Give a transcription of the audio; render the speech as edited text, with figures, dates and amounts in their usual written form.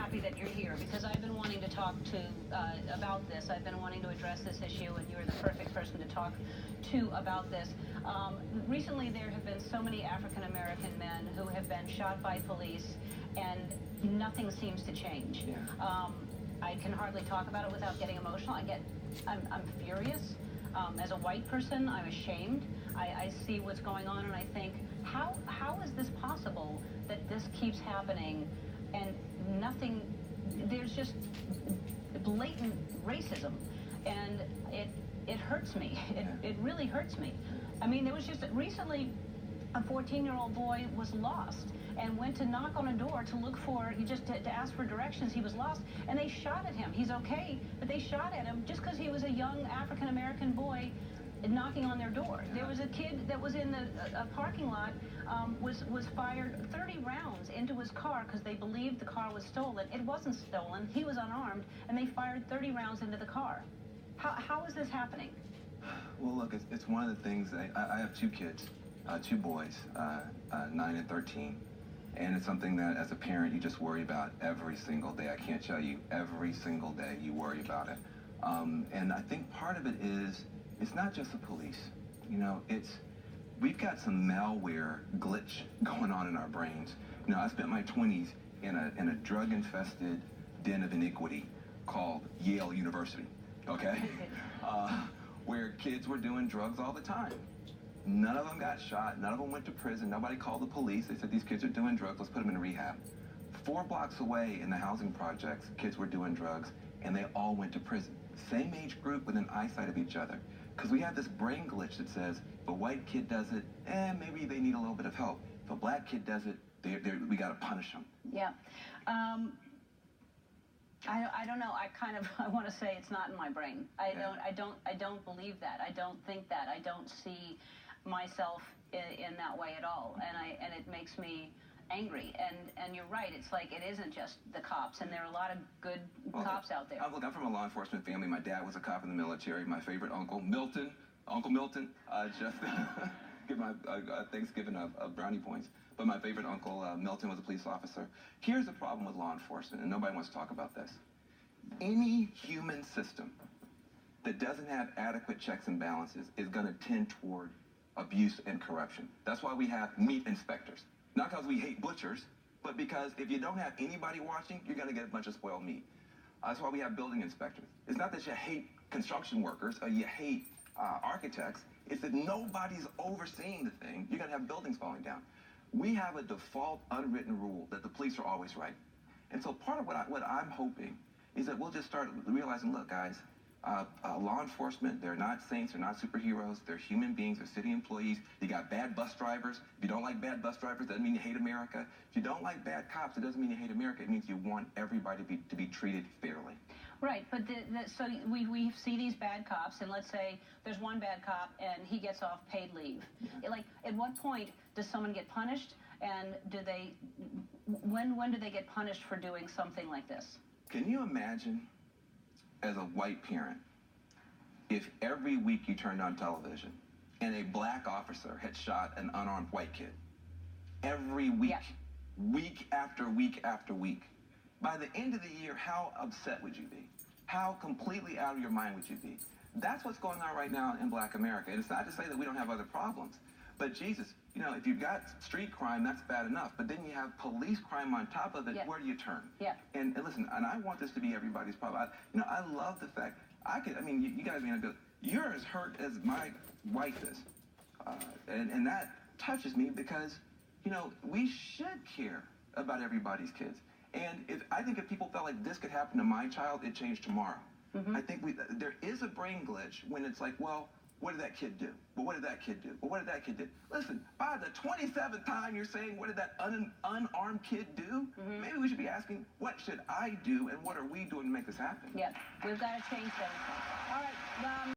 happy that you're here because I've been wanting to talk to about this. I've been wanting to address this issue, and you're the perfect person to talk to about this. Recently, there have been so many African-American men who have been shot by police, and nothing seems to change. Yeah. I can hardly talk about it without getting emotional. I'm furious. As a white person, I'm ashamed. I see what's going on, and I think, how is this possible that this keeps happening and nothing, there's just blatant racism, and it hurts me. It really hurts me. I mean, there was just recently a 14-year-old boy was lost and went to knock on a door to look for, to ask for directions. He was lost, and they shot at him. He's okay, but they shot at him just because he was a young African-American boy knocking on their door. There was a kid that was in a parking lot, was fired 30 rounds into his car because they believed the car was stolen. It wasn't stolen. He was unarmed, and they fired 30 rounds into the car. How is this happening? Well, look, it's one of the things that I have two kids, two boys, 9 and 13. And it's something that, as a parent, you just worry about every single day. I can't tell you, every single day you worry about it. And I think part of it is, it's not just the police. You know, we've got some malware glitch going on in our brains. You know, I spent my 20s in a drug-infested den of iniquity called Yale University, okay? Where kids were doing drugs all the time. None of them got shot. None of them went to prison. Nobody called the police. They said, these kids are doing drugs. Let's put them in rehab. 4 blocks away in the housing projects, kids were doing drugs, and they all went to prison. Same age group within eyesight of each other. Because we have this brain glitch that says, if a white kid does it, maybe they need a little bit of help. If a black kid does it, we got to punish them. Yeah. I don't know. I want to say it's not in my brain. I don't believe that. I don't think that. I don't see myself in that way at all. And it makes me angry. And you're right. It's like it isn't just the cops, and there are a lot of good cops out there. Look, I'm from a law enforcement family. My dad was a cop in the military. My favorite uncle, Uncle Milton, just give my Thanksgiving of brownie points. But my favorite uncle, Milton, was a police officer. Here's the problem with law enforcement, and nobody wants to talk about this. Any human system that doesn't have adequate checks and balances is going to tend toward abuse and corruption. That's why we have meat inspectors. Not because we hate butchers, but because if you don't have anybody watching, you're going to get a bunch of spoiled meat. That's why we have building inspectors. It's not that you hate construction workers or you hate architects. It's that nobody's overseeing the thing. You're going to have buildings falling down. We have a default unwritten rule that the police are always right. And so part of what I'm hoping is that we'll just start realizing, look, guys, law enforcement, they're not saints, they're not superheroes, they're human beings, they're city employees. You got bad bus drivers. If you don't like bad bus drivers, that doesn't mean you hate America. If you don't like bad cops, it doesn't mean you hate America. It means you want everybody to be treated fairly. Right, but so we see these bad cops, and let's say there's one bad cop and he gets off paid leave. Yeah. Like, at what point does someone get punished, and when do they get punished for doing something like this? Can you imagine, as a white parent, if every week you turned on television and a black officer had shot an unarmed white kid? Every week, week after week after week. By the end of the year, how upset would you be? How completely out of your mind would you be? That's what's going on right now in black America. And it's not to say that we don't have other problems, but Jesus, you know, if you've got street crime, that's bad enough. But then you have police crime on top of it. Yeah. Where do you turn? Yeah. And listen, and I want this to be everybody's problem. I love the fact you guys may not go, you're as hurt as my wife is. And that touches me because, you know, we should care about everybody's kids. And I think if people felt like this could happen to my child, it'd change tomorrow. Mm-hmm. I think there is a brain glitch when it's like, well, what did that kid do? Well, what did that kid do? Well, what did that kid do? Listen, by the 27th time you're saying, what did that unarmed kid do? Mm-hmm. Maybe we should be asking, what should I do and what are we doing to make this happen? Yeah, we've got to change things. All right.